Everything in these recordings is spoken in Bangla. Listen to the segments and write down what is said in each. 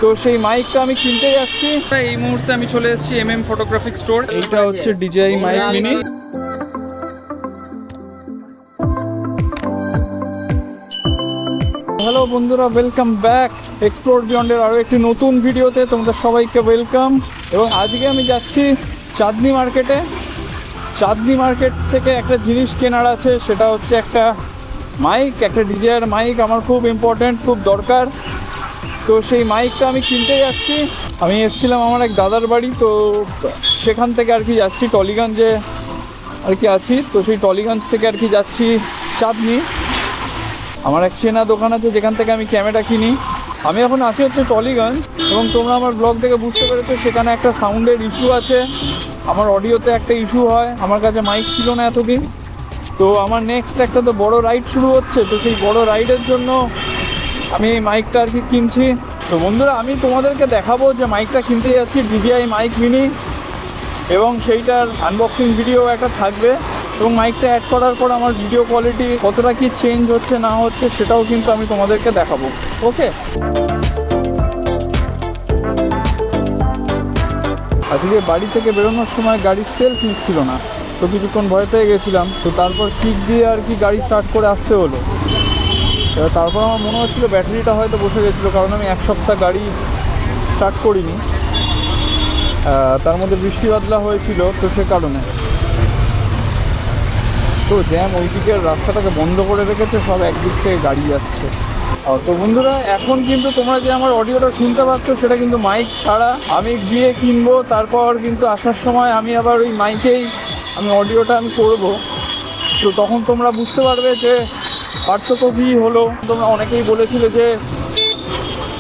তো সেই মাইকটা আমি কিনতে যাচ্ছি। এই মুহূর্তে আমি চলে এসেছি MM ফটোগ্রাফিক স্টোর। এইটা হচ্ছে DJI মাইক মিনি। হ্যালো বন্ধুরা, ওয়েলকাম ব্যাক এক্সপ্লোর বিয়ন্ডের আরও একটি নতুন ভিডিওতে তোমাদের সবাইকে ওয়েলকাম। এবং আজকে আমি যাচ্ছি চাঁদনি মার্কেটে। চাঁদনি মার্কেট থেকে একটা জিনিস কেনার আছে, সেটা হচ্ছে একটা মাইক, একটা DJI মাইক আমার খুব ইম্পর্ট্যান্ট, খুব দরকার। তো সেই মাইকটা আমি কিনতে যাচ্ছি। আমি এসেছিলাম আমার এক দাদার বাড়ি, তো সেখান থেকে আর কি যাচ্ছি টলিগঞ্জে আর কি আছি। তো সেই টলিগঞ্জ থেকে আর কি যাচ্ছি চাঁদনি। আমার এক চেনা দোকান আছে যেখান থেকে আমি ক্যামেরা কিনি। আমি এখন আছি হচ্ছে টলিগঞ্জ, এবং তোমরা আমার ব্লগ থেকে বুঝতে পেরেছো সেখানে একটা সাউন্ডের ইস্যু আছে। আমার অডিওতে একটা ইস্যু হয়, আমার কাছে মাইক ছিল না এতদিন। তো আমার নেক্সট একটা তো বড় রাইড শুরু হচ্ছে, তো সেই বড় রাইডের জন্য আমি এই মাইকটা আর কি কিনছি। তো বন্ধুরা, আমি তোমাদেরকে দেখাবো যে মাইকটা কিনতে যাচ্ছি DJI মাইক মিনি, এবং সেইটার আনবক্সিং ভিডিও একটা থাকবে। এবং মাইকটা অ্যাড করার পর আমার ভিডিও কোয়ালিটি কতটা কি চেঞ্জ হচ্ছে না হচ্ছে সেটাও কিন্তু আমি তোমাদেরকে দেখাবো। ওকে, আজকে বাড়ি থেকে বেরোনোর সময় গাড়ির সেলফ নিচ্ছিল না, তো কিছুক্ষণ ভয় পেয়ে গেছিলাম। তো তারপর কিক দিয়ে আর কি গাড়ি স্টার্ট করে আসতে হলো। তারপর আমার মনে হচ্ছিলো ব্যাটারিটা হয়তো বসে গেছিলো, কারণ আমি এক সপ্তাহ গাড়ি স্টার্ট করিনি। তার মধ্যে বৃষ্টি বাদলা হয়েছিল, তো সে কারণে তো জ্যাম ওই দিকের রাস্তাটাকে বন্ধ করে রেখেছে, সব একদিক থেকে গাড়ি যাচ্ছে। তো বন্ধুরা, এখন কিন্তু তোমরা যে আমার অডিওটা শুনতে পাচ্ছ সেটা কিন্তু মাইক ছাড়া। আমি গিয়ে কিনবো, তারপর কিন্তু আসার সময় আমি আবার ওই মাইকেই আমি অডিওটা আমি করবো। তো তখন তোমরা বুঝতে পারবে যে পার্থক্য কী হলো। তোমরা অনেকেই বলেছিলে যে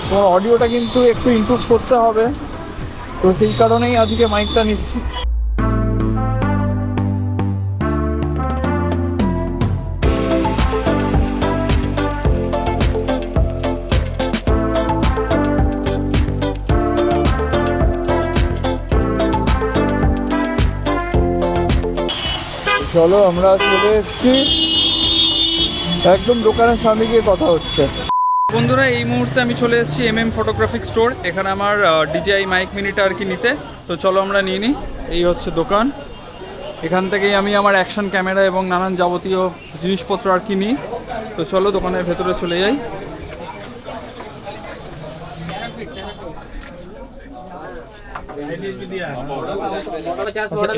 তোমার অডিওটা কিন্তু একটু ইমপ্রুভ করতে হবে, তো সেই কারণেই আজকে মাইকটা নিচ্ছি। চলো, আমরা চলে এসেছি একদম দোকানের সামনে গিয়ে কথা হচ্ছে। বন্ধুরা, এই মুহূর্তে আমি চলে এসেছি MM ফটোগ্রাফিক স্টোর। এখানে আমার DJI মাইক মিনিটা আর কি নিতে। তো চলো আমরা নিয়ে নিই। এই হচ্ছে দোকান, এখান থেকেই আমি আমার অ্যাকশন ক্যামেরা এবং নানান যাবতীয় জিনিসপত্র আর কি নিই। তো চলো দোকানের ভেতরে চলে যাই।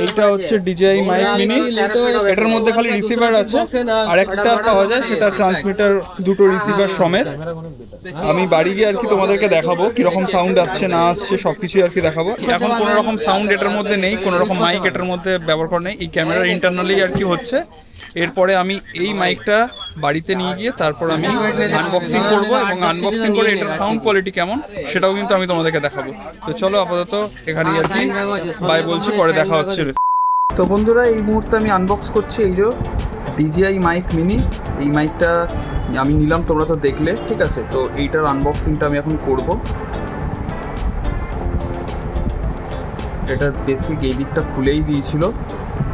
এইটা হচ্ছে DJI মাইক মিনি। এটার মধ্যে খালি রিসিভার আছে, আর একটা পাওয়া যায় সেটা ট্রান্সমিটার, দুটো রিসিভার সমেত। আমি বাড়ি গিয়ে আর কি তোমাদেরকে দেখাবো কিরকম সাউন্ড আসছে না আসছে সবকিছুই আর কি দেখাবো। এখন কোনো রকম সাউন্ড এটার মধ্যে নেই, কোনো রকম মাইক এটার মধ্যে ব্যবহার করা নেই, এই ক্যামেরার ইন্টারনালি আর কি হচ্ছে। এরপরে আমি এই মাইকটা বাড়িতে নিয়ে গিয়ে তারপর আমি আনবক্সিং করবো, এবং আনবক্সিং করে এটার সাউন্ড কোয়ালিটি কেমন সেটাও কিন্তু আমি তোমাদেরকে দেখাবো। তো চলো আপাতত এখানেই আর কি বাই বলছি, পরে দেখা হচ্ছে। তো বন্ধুরা, এই মুহূর্তে আমি আনবক্স করছি এই যে DJI মাইক মিনি। এই মাইকটা আমি নিলাম, তোমরা তো দেখলে, ঠিক আছে। তো এইটার আনবক্সিংটা আমি এখন করব। এটার বেসিক এই দিকটা খুলেই দিয়েছিল,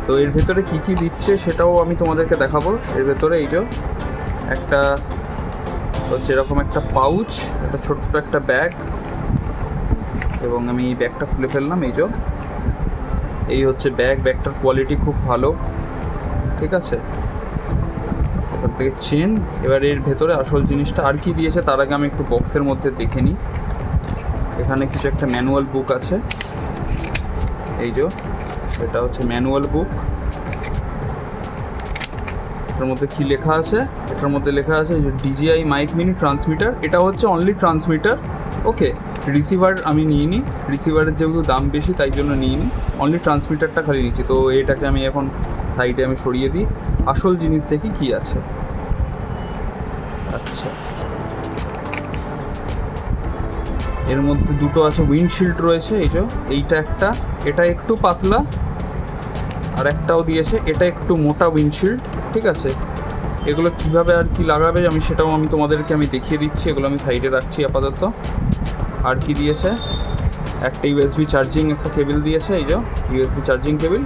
তো এর ভেতরে কী কী দিচ্ছে সেটাও আমি তোমাদেরকে দেখাবো। এর ভেতরে এই যে একটা হচ্ছে এরকম একটা পাউচ, একটা ছোট্ট একটা ব্যাগ, এবং আমি এই ব্যাগটা খুলে ফেললাম। এই হচ্ছে ব্যাগটার কোয়ালিটি খুব ভালো, ঠিক আছে। এখান থেকে চেন। এবার এর ভেতরে আসল জিনিসটা আর কি দিয়েছে তার আগে আমি একটু বক্সের মধ্যে দেখে নিই। এখানে কিছু একটা ম্যানুয়াল বুক আছে, এই যে এটা হচ্ছে ম্যানুয়াল বুক। এটার মধ্যে কি লেখা আছে? এটার মধ্যে লেখা আছে যে DJI মাইক মিনি ট্রান্সমিটার। এটা হচ্ছে অনলি ট্রান্সমিটার, ওকে। রিসিভার আমি নিইনি, রিসিভারের যেহেতু দাম বেশি তাই জন্য নিইনি, অনলি ট্রান্সমিটারটা খালি নিচ্ছি। তো এটাকে আমি এখন সাইডে আমি সরিয়ে দিই, আসল জিনিস দেখি কী আছে। আচ্ছা, এর মধ্যে দুটো আছে, উইন্ডশিল্ড রয়েছে, এই যে এইটা একটা, এটা একটু পাতলা, আর একটাও দিয়েছে এটা একটু মোটা উইন্ডশিল্ড, ঠিক আছে। এগুলো কিভাবে আর কি লাগাবে সেটাও আমি তোমাদেরকে দেখিয়ে দিচ্ছি। এগুলো আমি সাইডে রাখছি আপাতত। আর কি দিয়েছে, একটা USB চার্জিং একটা কেবিল দিয়েছে, এই যে USB চার্জিং কেবিল,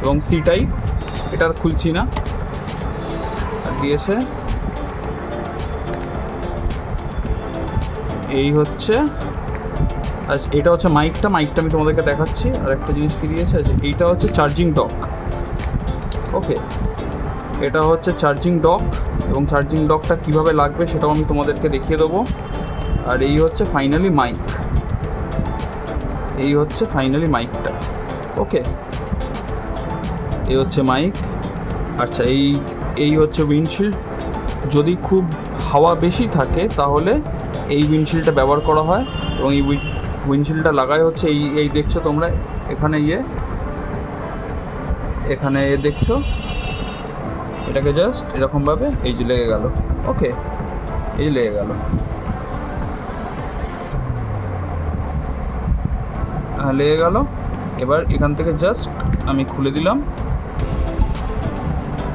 এবং সি টাইপ, এটা আর খুলছি না। আর দিয়েছে এই হচ্ছে আচ্ছা, এটা হচ্ছে মাইকটা আমি তোমাদেরকে দেখাচ্ছি। আর একটা জিনিস কি দিয়েছে, এইটা হচ্ছে চার্জিং ডক। ওকে, এটা হচ্ছে চার্জিং ডক, এবং চার্জিং ডকটা কীভাবে লাগবে সেটাও আমি তোমাদেরকে দেখিয়ে দেবো। আর এই হচ্ছে ফাইনালি মাইকটা। ওকে, এই হচ্ছে মাইক। আচ্ছা, এই হচ্ছে উইন্ডশিল্ড। যদি খুব হাওয়া বেশি থাকে তাহলে এই উইন্ডশিল্ডটা ব্যবহার করা হয়, এবং এই উইন্ডশিল্ডটা লাগাই হচ্ছে এই দেখছো তোমরা এখানে দেখছো, এটাকে জাস্ট এরকমভাবে এই যে লেগে গেল। ওকে, এই যে লেগে গেল, হ্যাঁ লেগে গেল। এবার এখান থেকে জাস্ট আমি খুলে দিলাম।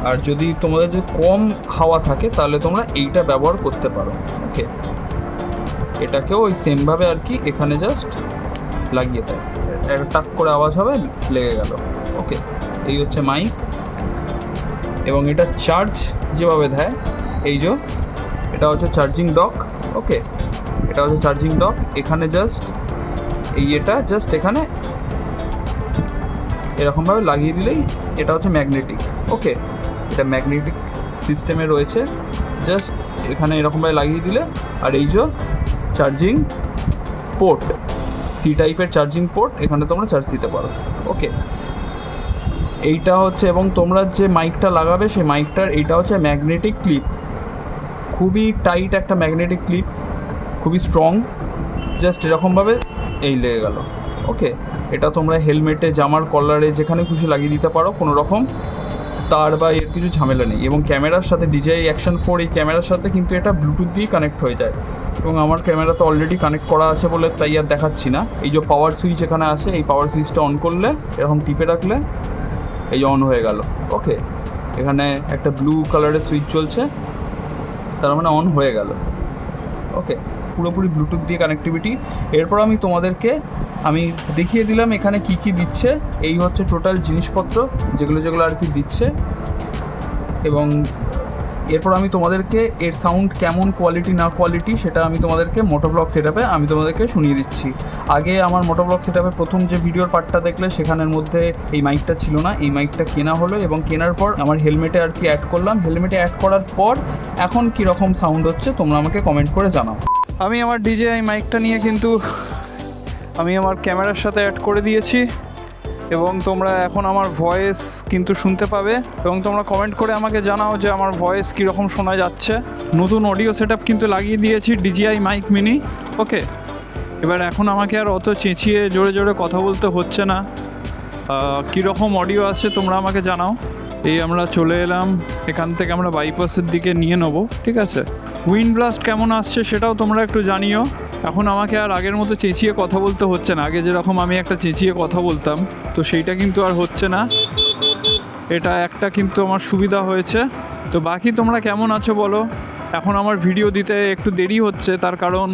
আর যদি তোমাদের যদি কম হাওয়া থাকে তাহলে তোমরা এইটা ব্যবহার করতে পারো। ওকে, এটাকেও ওই সেমভাবে আর কি এখানে জাস্ট লাগিয়ে দেয়, একটা টাক করে আওয়াজ হবে, লেগে গেল। ওকে, এই হচ্ছে মাইক। এবং এটা চার্জ যেভাবে দেয়, এই যে এটা হচ্ছে চার্জিং ডক। ওকে, এটা হচ্ছে চার্জিং ডক। এখানে জাস্ট এটা জাস্ট এখানে এরকমভাবে লাগিয়ে দিলেই, এটা হচ্ছে ম্যাগনেটিক। ওকে, এটা ম্যাগনেটিক সিস্টেমে রয়েছে, জাস্ট এখানে এরকমভাবে লাগিয়ে দিলে। আর এই যে চার্জিং পোর্ট, সি টাইপের চার্জিং পোর্ট, এখানে তোমরা চার্জ দিতে পারো। ওকে, এইটা হচ্ছে, এবং তোমরা যে মাইকটা লাগাবে সেই মাইকটার এইটা হচ্ছে ম্যাগনেটিক ক্লিপ, খুবই টাইট একটা ম্যাগনেটিক ক্লিপ, খুবই স্ট্রং। জাস্ট এরকমভাবে এই লেগে গেল। ওকে, এটা তোমরা হেলমেটে, জামার কলারে, যেখানে খুশি লাগিয়ে দিতে পারো, কোনো রকম তার বা এর কিছু ঝামেলা নেই। এবং ক্যামেরার সাথে DJI Action 4 এই ক্যামেরার সাথে কিন্তু এটা ব্লুটুথ দিয়ে কানেক্ট হয়ে যায়, এবং আমার ক্যামেরা তো অলরেডি কানেক্ট করা আছে বলে তাই আর দেখাচ্ছি না। এই যে পাওয়ার সুইচ এখানে আছে, এই পাওয়ার সুইচটা অন করলে, এরকম টিপে রাখলে এই যে অন হয়ে গেল। ওকে, এখানে একটা ব্লু কালারের সুইচ চলছে, তার মানে অন হয়ে গেল। ওকে, পুরোপুরি ব্লুটুথ দিয়ে কানেক্টিভিটি। এরপর আমি তোমাদেরকে দেখিয়ে দিলাম এখানে কি কি দিচ্ছে। এই হচ্ছে টোটাল জিনিসপত্র যেগুলো আর কি দিচ্ছে। এবং এরপর আমি তোমাদেরকে এর সাউন্ড কেমন কোয়ালিটি না কোয়ালিটি সেটা আমি তোমাদেরকে মোটোব্লগ সেটআপে আমি তোমাদেরকে শুনিয়ে দিচ্ছি। আগে আমার মোটোব্লগ সেটআপে প্রথম যে ভিডিওর পার্টটা দেখলে সেখানের মধ্যে এই মাইকটা ছিল না, এই মাইকটা কেনা হলো, এবং কেনার পর আমার হেলমেটে আর কি অ্যাড করলাম। হেলমেটে অ্যাড করার পর এখন কীরকম সাউন্ড হচ্ছে তোমরা আমাকে কমেন্ট করে জানাও। আমি আমার DJI মাইকটা নিয়ে কিন্তু আমি আমার ক্যামেরার সাথে অ্যাড করে দিয়েছি, এবং তোমরা এখন আমার ভয়েস কিন্তু শুনতে পাবে, এবং তোমরা কমেন্ট করে আমাকে জানাও যে আমার ভয়েস কীরকম শোনা যাচ্ছে। নতুন অডিও সেটআপ কিন্তু লাগিয়ে দিয়েছি, DJI মাইক মিনি। ওকে, এবার এখন আমাকে আর অত চেঁচিয়ে জোরে জোরে কথা বলতে হচ্ছে না। কীরকম অডিও আসছে তোমরা আমাকে জানাও। এই আমরা চলে এলাম, এখান থেকে আমরা বাইপাসের দিকে নিয়ে নেবো, ঠিক আছে। উইন্ড ব্লাস্ট কেমন আসছে সেটাও তোমরা একটু জানিও। এখন আমাকে আর আগের মতো চেঁচিয়ে কথা বলতে হচ্ছে না। আগে যেরকম আমি একটা চেঁচিয়ে কথা বলতাম, তো সেইটা কিন্তু আর হচ্ছে না। এটা একটা কিন্তু আমার সুবিধা হয়েছে। তো বাকি তোমরা কেমন আছো বলো। এখন আমার ভিডিও দিতে একটু দেরি হচ্ছে, তার কারণ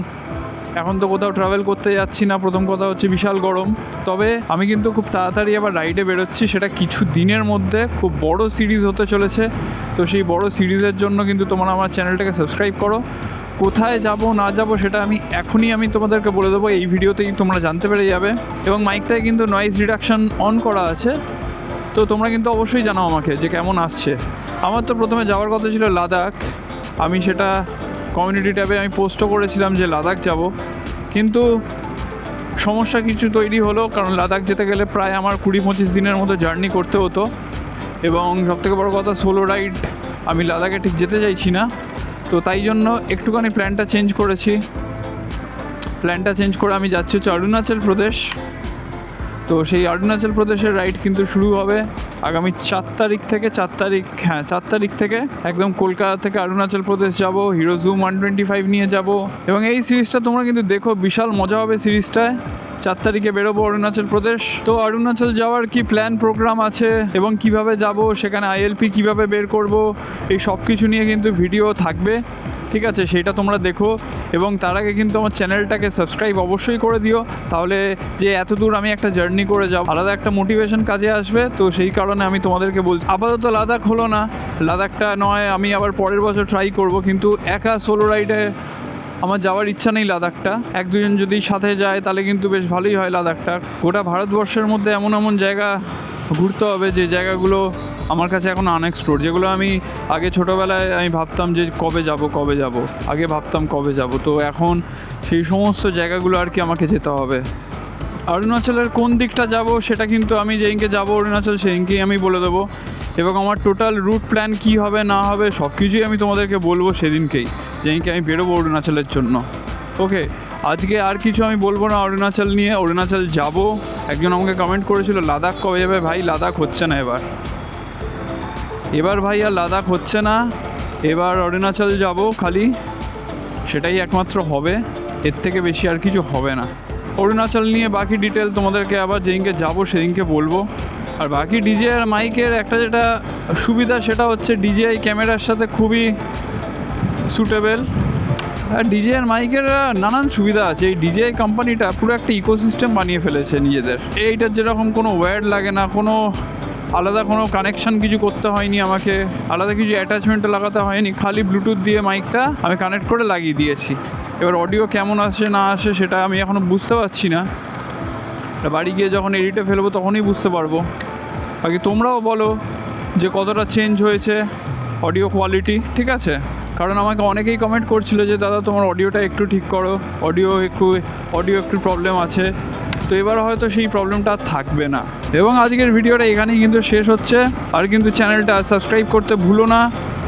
এখন তো কোথাও ট্রাভেল করতে যাচ্ছি না। প্রথম কথা হচ্ছে বিশাল গরম। তবে আমি কিন্তু খুব তাড়াতাড়ি আবার রাইডে বেরোচ্ছি, সেটা কিছু দিনের মধ্যে। খুব বড় সিরিজ হতে চলেছে, তো সেই বড় সিরিজের জন্য কিন্তু তোমরা আমার চ্যানেলটাকে সাবস্ক্রাইব করো। কোথায় যাব না যাব সেটা আমি তোমাদেরকে বলে দেবো, এই ভিডিওতেই তোমরা জানতে পেরে যাবে। এবং মাইকটায় কিন্তু নয়েজ রিডাকশান অন করা আছে, তো তোমরা কিন্তু অবশ্যই জানাও আমাকে যে কেমন আসছে। আমার তো প্রথমে যাওয়ার কথা ছিল লাদাখ, আমি সেটা কমিউনিটি ট্যাবে আমি পোস্টও করেছিলাম যে লাদাখ যাব, কিন্তু সমস্যা কিছু তৈরি হলো। কারণ লাদাখ যেতে গেলে প্রায় আমার 20-25 দিনের মতো জার্নি করতে হতো, এবং সবথেকে বড় কথা সোলো রাইড আমি লাদাখে ঠিক যেতে চাইছি না। তো তাই জন্য একটুখানি প্ল্যানটা চেঞ্জ করে আমি যাচ্ছি হচ্ছে অরুণাচল প্রদেশ। তো সেই অরুণাচল প্রদেশের রাইড কিন্তু শুরু হবে আগামী 4 তারিখ থেকে একদম কলকাতা থেকে অরুণাচল প্রদেশ যাব, হিরো জুম 125 নিয়ে যাব। এবং এই সিরিজটা তোমরা কিন্তু দেখো, বিশাল মজা হবে সিরিজটায়। 4 তারিখে বেরোবো অরুণাচল প্রদেশ। তো অরুণাচল যাওয়ার কি প্ল্যান প্রোগ্রাম আছে এবং কিভাবে যাব, সেখানে ILP কিভাবে বের করব, এই সব কিছু নিয়ে কিন্তু ভিডিও থাকবে, ঠিক আছে। সেটা তোমরা দেখো, এবং তার আগে কিন্তু আমার চ্যানেলটাকে সাবস্ক্রাইব অবশ্যই করে দিও। তাহলে যে এত দূর আমি একটা জার্নি করে যাব, আলাদা একটা মোটিভেশন কাজে আসবে। তো সেই কারণে আমি তোমাদেরকে বলছি, আপাতত লাদাখ হলো না, লাদাখটা নয় আমি আবার পরের বছর ট্রাই করব, কিন্তু একা সোলো রাইডে আমার যাওয়ার ইচ্ছা নেই লাদাখটা। এক দুজন যদি সাথে যায় তাহলে কিন্তু বেশ ভালোই হয় লাদাখটা। গোটা ভারতবর্ষের মধ্যে এমন এমন জায়গা ঘুরতে হবে যে জায়গাগুলো আমার কাছে এখন আনএক্সপ্লোর, যেগুলো আমি আগে ছোটোবেলায় আমি ভাবতাম যে কবে যাব, আগে ভাবতাম কবে যাব, তো এখন সেই সমস্ত জায়গাগুলো আর কি আমাকে যেতে হবে। অরুণাচলের কোন দিকটা যাব সেটা কিন্তু আমি যেদিনকে যাব অরুণাচল সেদিনকেই আমি বলে দেবো, এবং আমার টোটাল রুট প্ল্যান কী হবে না হবে সব কিছুই আমি তোমাদেরকে বলবো সেদিনকেই, যেদিনকে আমি বেরোবো অরুণাচলের জন্য। ওকে, আজকে আর কিছু আমি বলবো না অরুণাচল নিয়ে। অরুণাচল যাব, একজন আমাকে কমেন্ট করেছিল লাদাখ কবে যাবে। ভাই লাদাখ হচ্ছে না এবার ভাই আর লাদাখ হচ্ছে না, এবার অরুণাচল যাব খালি, সেটাই একমাত্র হবে, এর থেকে বেশি আর কিছু হবে না। অরুণাচল নিয়ে বাকি ডিটেল তোমাদেরকে আবার যেদিনকে যাব সেদিনকে বলবো। আর বাকি ডিজে আর মাইকের একটা যেটা সুবিধা সেটা হচ্ছে ডিজিআই ক্যামেরার সাথে খুবই সুটেবেল। আর ডিজে আর মাইকের নানান সুবিধা আছে। এই ডিজিআই কোম্পানিটা পুরো একটা ইকোসিস্টেম বানিয়ে ফেলেছে নিজেদের। এইটার যেরকম কোনো ওয়্যার লাগে না, কোনো আলাদা কোনো কানেকশান কিছু করতে হয়নি, আমাকে আলাদা কিছু অ্যাটাচমেন্টও লাগাতে হয়নি, খালি ব্লুটুথ দিয়ে মাইকটা আমি কানেক্ট করে লাগিয়ে দিয়েছি। এবার অডিও কেমন আসে না আসে সেটা আমি এখনও বুঝতে পারছি না, বাড়ি গিয়ে যখন এডিটে ফেলবো তখনই বুঝতে পারবো। বাকি তোমরাও বলো যে কতটা চেঞ্জ হয়েছে অডিও কোয়ালিটি, ঠিক আছে? কারণ আমাকে অনেকেই কমেন্ট করছিল যে দাদা তোমার অডিওটা একটু ঠিক করো, অডিও একটু প্রবলেম আছে। তো এবার হয়তো সেই প্রবলেমটা আর থাকবে না। এবং আজকের ভিডিওটা এখানেই কিন্তু শেষ হচ্ছে। আর কিন্তু চ্যানেলটা সাবস্ক্রাইব করতে ভুলো না,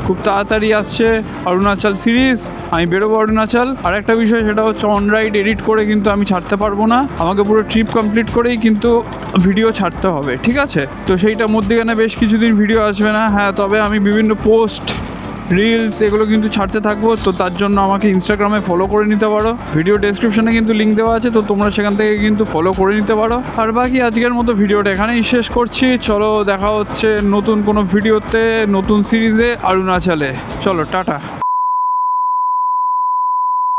খুব তাড়াতাড়ি আসছে অরুণাচল সিরিজ, আমি বেরোবো অরুণাচল। আর একটা বিষয় সেটা হচ্ছে অন রাইড এডিট করে কিন্তু আমি ছাড়তে পারবো না, আমাকে পুরো ট্রিপ কমপ্লিট করেই কিন্তু ভিডিও ছাড়তে হবে, ঠিক আছে? তো সেইটার মধ্যেখানে বেশ কিছুদিন ভিডিও আসবে না। হ্যাঁ, তবে আমি বিভিন্ন পোস্ট রিলস এগুলো কিন্তু ছাড়তে থাকবো, তো তার জন্য আমাকে ইনস্টাগ্রামে ফলো করে নিতে পারো। ভিডিও ডেসক্রিপশনে কিন্তু লিঙ্ক দেওয়া আছে, তো তোমরা সেখান থেকে কিন্তু ফলো করে নিতে পারো। আর বাকি আজকের মতো ভিডিওটা এখানেই শেষ করছি। চলো দেখা হচ্ছে নতুন কোনো ভিডিওতে, নতুন সিরিজে অরুণাচলে। চলো টাটা।